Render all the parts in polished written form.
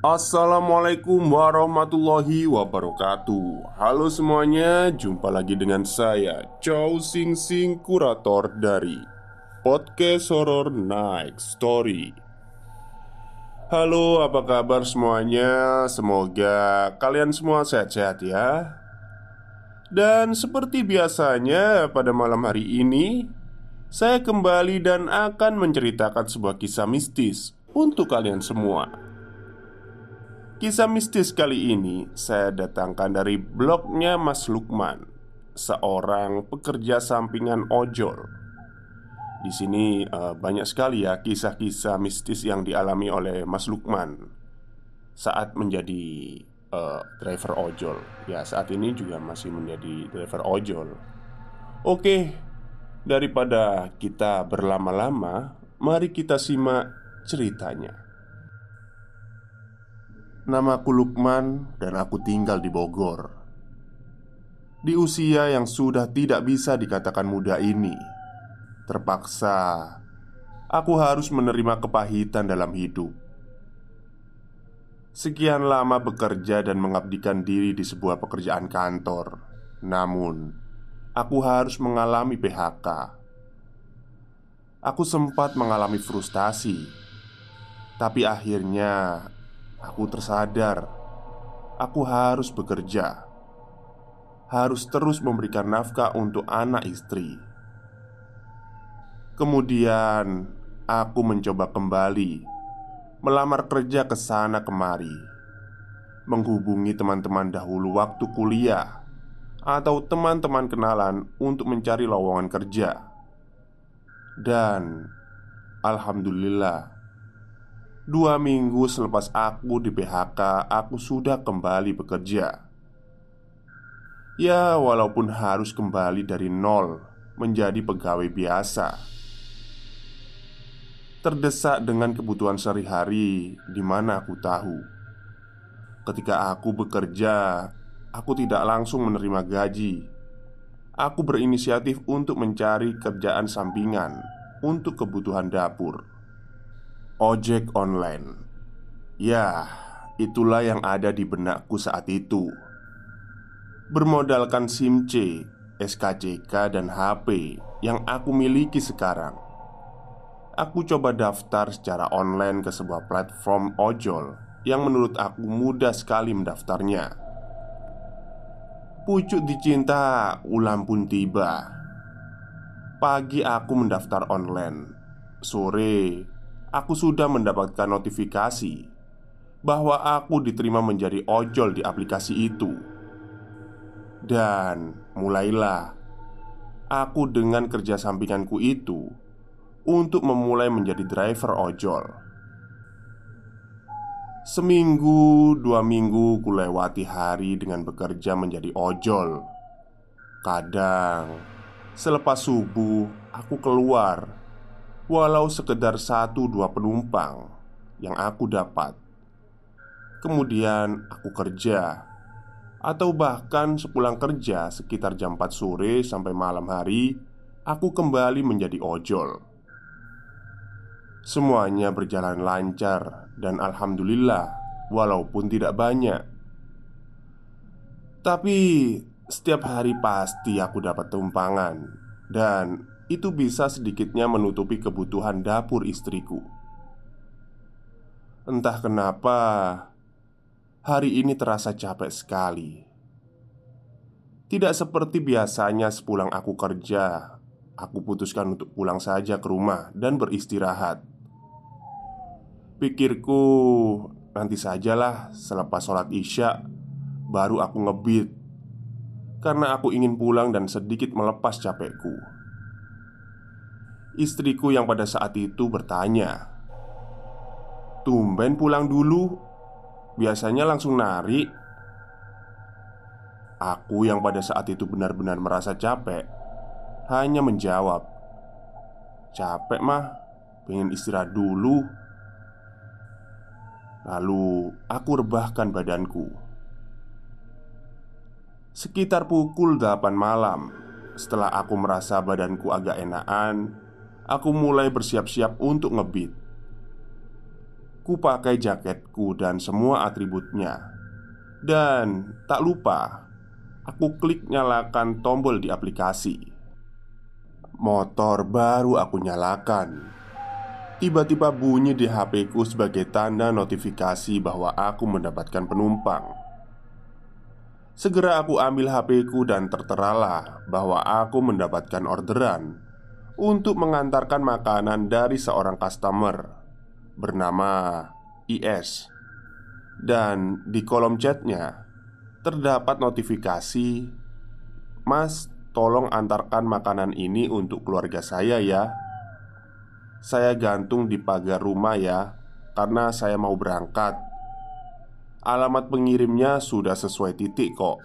Assalamualaikum warahmatullahi wabarakatuh. Halo semuanya, jumpa lagi dengan saya Chow Sing Sing, kurator dari Podcast Horror Night Story. Halo, apa kabar semuanya? Semoga kalian semua sehat-sehat ya. Dan seperti biasanya pada malam hari ini, saya kembali dan akan menceritakan sebuah kisah mistis untuk kalian semua. Kisah mistis kali ini saya datangkan dari blognya Mas Lukman, seorang pekerja sampingan ojol. Di sini banyak sekali ya kisah-kisah mistis yang dialami oleh Mas Lukman saat menjadi driver ojol. Ya, saat ini juga masih menjadi driver ojol. Oke, daripada kita berlama-lama, mari kita simak ceritanya. Namaku Lukman dan aku tinggal di Bogor. Di usia yang sudah tidak bisa dikatakan muda ini, terpaksa aku harus menerima kepahitan dalam hidup. Sekian lama bekerja dan mengabdikan diri di sebuah pekerjaan kantor, namun aku harus mengalami PHK. Aku sempat mengalami frustasi, tapi akhirnya aku tersadar aku harus bekerja, harus terus memberikan nafkah untuk anak istri. Kemudian aku mencoba kembali melamar kerja ke sana kemari, menghubungi teman-teman dahulu waktu kuliah atau teman-teman kenalan untuk mencari lowongan kerja. Dan alhamdulillah, 2 minggu selepas aku di PHK, aku sudah kembali bekerja. Ya, walaupun harus kembali dari nol menjadi pegawai biasa, terdesak dengan kebutuhan sehari-hari, di mana aku tahu ketika aku bekerja, aku tidak langsung menerima gaji. Aku berinisiatif untuk mencari kerjaan sampingan untuk kebutuhan dapur. Ojek online. Ya, itulah yang ada di benakku saat itu. Bermodalkan SIM C, SKCK, dan HP yang aku miliki sekarang, aku coba daftar secara online ke sebuah platform ojol yang menurut aku mudah sekali mendaftarnya. Pucuk dicinta, ulang pun tiba. Pagi aku mendaftar online. Sore, aku sudah mendapatkan notifikasi bahwa aku diterima menjadi ojol di aplikasi itu. Dan mulailah aku dengan kerja sampinganku itu untuk memulai menjadi driver ojol. Seminggu, 2 minggu kulewati hari dengan bekerja menjadi ojol. Kadang selepas subuh aku keluar, walau sekedar 1-2 penumpang yang aku dapat. Kemudian aku kerja, atau bahkan sepulang kerja sekitar jam 4 sore sampai malam hari, aku kembali menjadi ojol. Semuanya berjalan lancar dan alhamdulillah, walaupun tidak banyak. Tapi setiap hari pasti aku dapat tumpangan, dan itu bisa sedikitnya menutupi kebutuhan dapur istriku. Entah kenapa hari ini terasa capek sekali. Tidak seperti biasanya sepulang aku kerja, aku putuskan untuk pulang saja ke rumah dan beristirahat. Pikirku, nanti sajalah selepas sholat isya baru aku ngebit, karena aku ingin pulang dan sedikit melepas capekku. Istriku yang pada saat itu bertanya, "Tumben pulang dulu, biasanya langsung narik." Aku yang pada saat itu benar-benar merasa capek hanya menjawab, "Capek mah, pengen istirahat dulu." Lalu aku rebahkan badanku. Sekitar pukul 8 malam, setelah aku merasa badanku agak enakan, aku mulai bersiap-siap untuk ngebit. Ku pakai jaketku dan semua atributnya. Dan tak lupa, aku klik nyalakan tombol di aplikasi. Motor baru aku nyalakan. Tiba-tiba bunyi di HP-ku sebagai tanda notifikasi bahwa aku mendapatkan penumpang. Segera aku ambil HP-ku dan terteralah bahwa aku mendapatkan orderan untuk mengantarkan makanan dari seorang customer bernama IS. Dan di kolom chatnya terdapat notifikasi, "Mas, tolong antarkan makanan ini untuk keluarga saya ya. Saya gantung di pagar rumah ya, karena saya mau berangkat. Alamat pengirimnya sudah sesuai titik kok."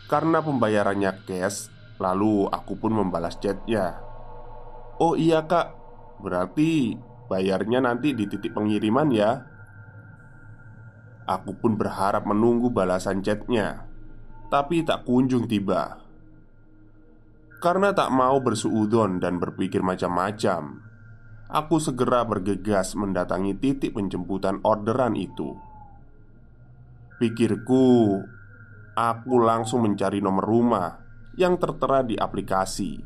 Karena pembayarannya cash, lalu aku pun membalas chatnya. "Oh iya kak, berarti bayarnya nanti di titik pengiriman ya." Aku pun berharap menunggu balasan chatnya, tapi tak kunjung tiba. Karena tak mau bersuudzon dan berpikir macam-macam, aku segera bergegas mendatangi titik penjemputan orderan itu. Pikirku, aku langsung mencari nomor rumah yang tertera di aplikasi.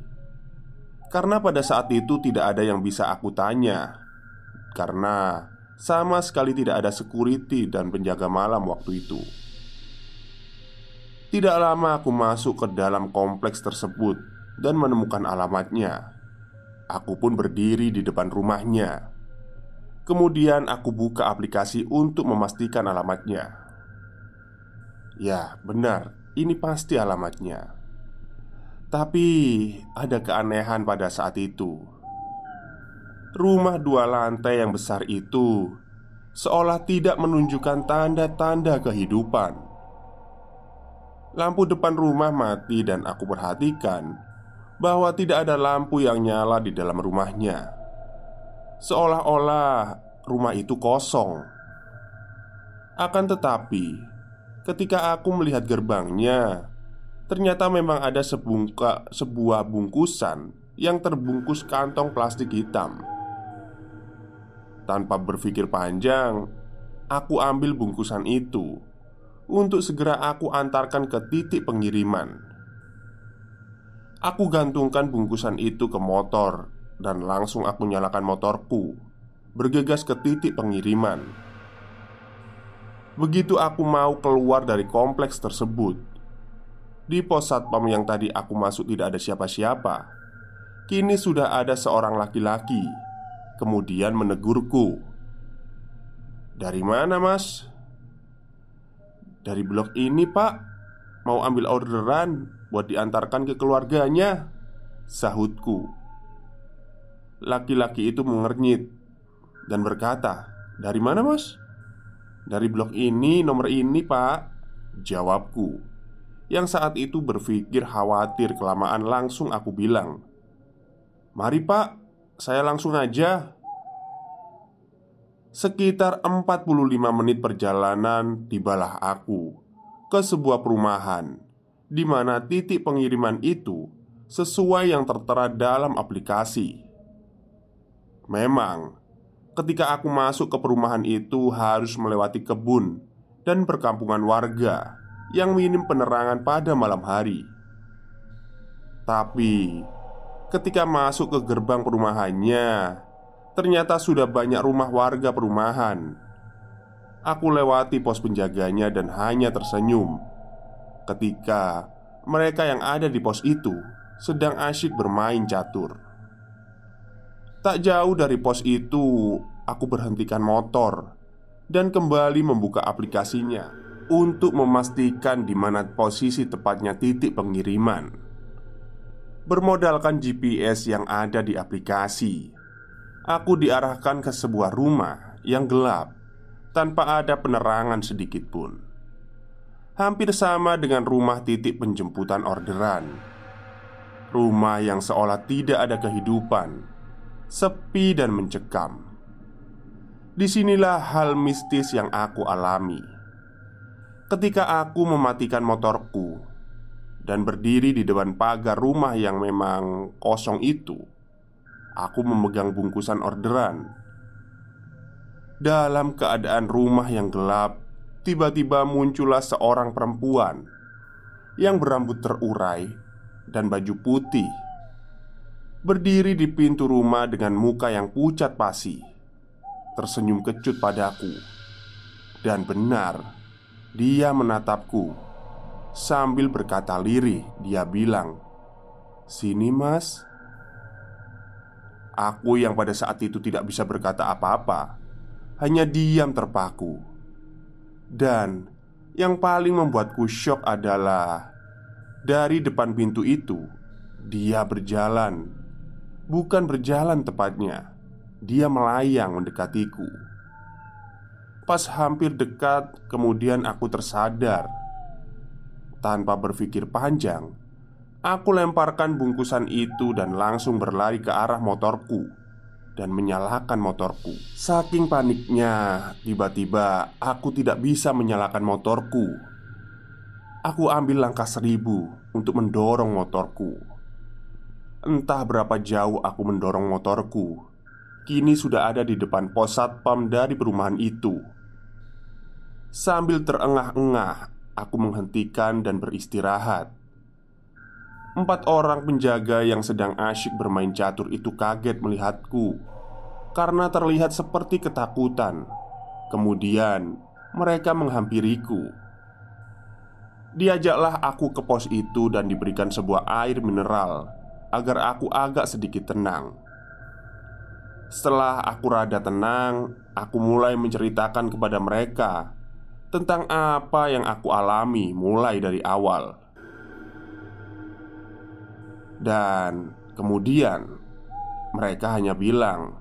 Karena pada saat itu tidak ada yang bisa aku tanya, karena sama sekali tidak ada security dan penjaga malam waktu itu. Tidak lama aku masuk ke dalam kompleks tersebut dan menemukan alamatnya. Aku pun berdiri di depan rumahnya. Kemudian aku buka aplikasi untuk memastikan alamatnya. Ya, benar, ini pasti alamatnya. Tapi ada keanehan pada saat itu. Rumah 2 lantai yang besar itu seolah tidak menunjukkan tanda-tanda kehidupan. Lampu depan rumah mati dan aku perhatikan bahwa tidak ada lampu yang nyala di dalam rumahnya. Seolah-olah rumah itu kosong. Akan tetapi, ketika aku melihat gerbangnya, ternyata memang ada sebuah bungkusan yang terbungkus kantong plastik hitam. Tanpa berpikir panjang, aku ambil bungkusan itu untuk segera aku antarkan ke titik pengiriman. Aku gantungkan bungkusan itu ke motor dan langsung aku nyalakan motorku, bergegas ke titik pengiriman. Begitu aku mau keluar dari kompleks tersebut, di pos satpam yang tadi aku masuk tidak ada siapa-siapa. Kini sudah ada seorang laki-laki. Kemudian menegurku. "Dari mana mas?" "Dari blok ini pak. Mau ambil orderan buat diantarkan ke keluarganya," sahutku. Laki-laki itu mengernyit dan berkata, "Dari mana mas?" "Dari blok ini, nomor ini pak," jawabku. Yang saat itu berpikir khawatir kelamaan langsung aku bilang, "Mari pak, saya langsung aja." Sekitar 45 menit perjalanan tibalah aku ke sebuah perumahan di mana titik pengiriman itu sesuai yang tertera dalam aplikasi. Memang, ketika aku masuk ke perumahan itu harus melewati kebun dan perkampungan warga yang minim penerangan pada malam hari. Tapi ketika masuk ke gerbang perumahannya, ternyata sudah banyak rumah warga perumahan. Aku lewati pos penjaganya dan hanya tersenyum ketika mereka yang ada di pos itu sedang asyik bermain catur. Tak jauh dari pos itu, aku berhentikan motor dan kembali membuka aplikasinya untuk memastikan di mana posisi tepatnya titik pengiriman. Bermodalkan GPS yang ada di aplikasi, aku diarahkan ke sebuah rumah yang gelap tanpa ada penerangan sedikit pun. Hampir sama dengan rumah titik penjemputan orderan. Rumah yang seolah tidak ada kehidupan, sepi dan mencekam. Disinilah hal mistis yang aku alami. Ketika aku mematikan motorku dan berdiri di depan pagar rumah yang memang kosong itu, aku memegang bungkusan orderan. dalam keadaan rumah yang gelap, tiba-tiba muncullah seorang perempuan yang berambut terurai dan baju putih, berdiri di pintu rumah dengan muka yang pucat pasi, tersenyum kecut padaku. Dan benar, dia menatapku sambil berkata lirih. Dia bilang, "Sini mas." Aku yang pada saat itu tidak bisa berkata apa-apa, hanya diam terpaku. Dan yang paling membuatku syok adalah dari depan pintu itu, dia berjalan. Bukan berjalan tepatnya, dia melayang mendekatiku. Pas hampir dekat, kemudian aku tersadar. Tanpa berpikir panjang, aku lemparkan bungkusan itu dan langsung berlari ke arah motorku dan menyalakan motorku. Saking paniknya, tiba-tiba aku tidak bisa menyalakan motorku. Aku ambil langkah 1000 untuk mendorong motorku. Entah berapa jauh aku mendorong motorku, kini sudah ada di depan pos satpam dari perumahan itu. Sambil terengah-engah, aku menghentikan dan beristirahat. 4 orang penjaga yang sedang asyik bermain catur itu kaget melihatku karena terlihat seperti ketakutan. Kemudian mereka menghampiriku. Diajaklah aku ke pos itu dan diberikan sebuah air mineral agar aku agak sedikit tenang. Setelah aku rada tenang, aku mulai menceritakan kepada mereka tentang apa yang aku alami mulai dari awal. Dan kemudian mereka hanya bilang,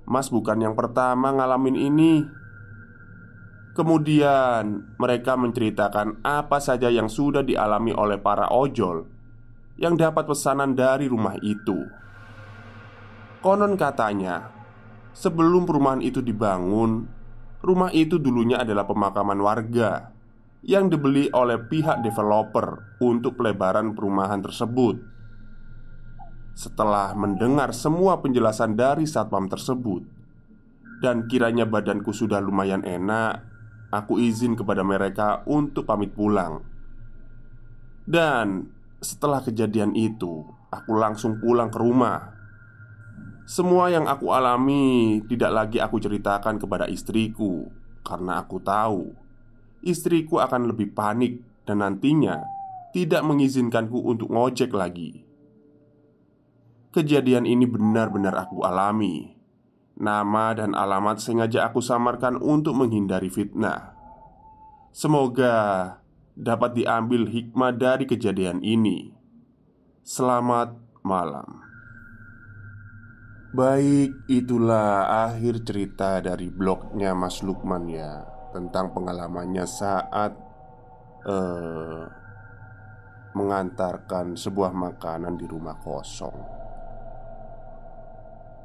"Mas bukan yang pertama ngalamin ini." Kemudian mereka menceritakan apa saja yang sudah dialami oleh para ojol yang dapat pesanan dari rumah itu. Konon katanya, sebelum perumahan itu dibangun, rumah itu dulunya adalah pemakaman warga yang dibeli oleh pihak developer untuk pelebaran perumahan tersebut. Setelah mendengar semua penjelasan dari satpam tersebut dan kiranya badanku sudah lumayan enak, aku izin kepada mereka untuk pamit pulang. Dan setelah kejadian itu, aku langsung pulang ke rumah. Semua yang aku alami tidak lagi aku ceritakan kepada istriku, karena aku tahu istriku akan lebih panik dan nantinya tidak mengizinkanku untuk ngojek lagi. Kejadian ini benar-benar aku alami. Nama dan alamat sengaja aku samarkan untuk menghindari fitnah. Semoga dapat diambil hikmah dari kejadian ini. Selamat malam. Baik, itulah akhir cerita dari blognya Mas Lukman ya, tentang pengalamannya saat mengantarkan sebuah makanan di rumah kosong.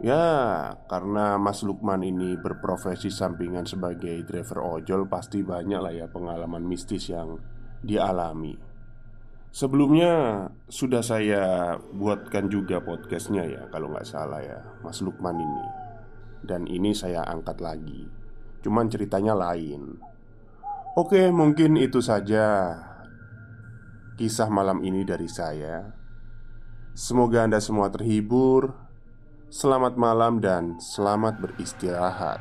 Ya, karena Mas Lukman ini berprofesi sampingan sebagai driver ojol, pasti banyak lah ya pengalaman mistis yang dialami. Sebelumnya sudah saya buatkan juga podcastnya ya, kalau nggak salah ya, Mas Lukman ini. Dan ini saya angkat lagi, cuman ceritanya lain. Oke, mungkin itu saja kisah malam ini dari saya. Semoga Anda semua terhibur. Selamat malam dan selamat beristirahat.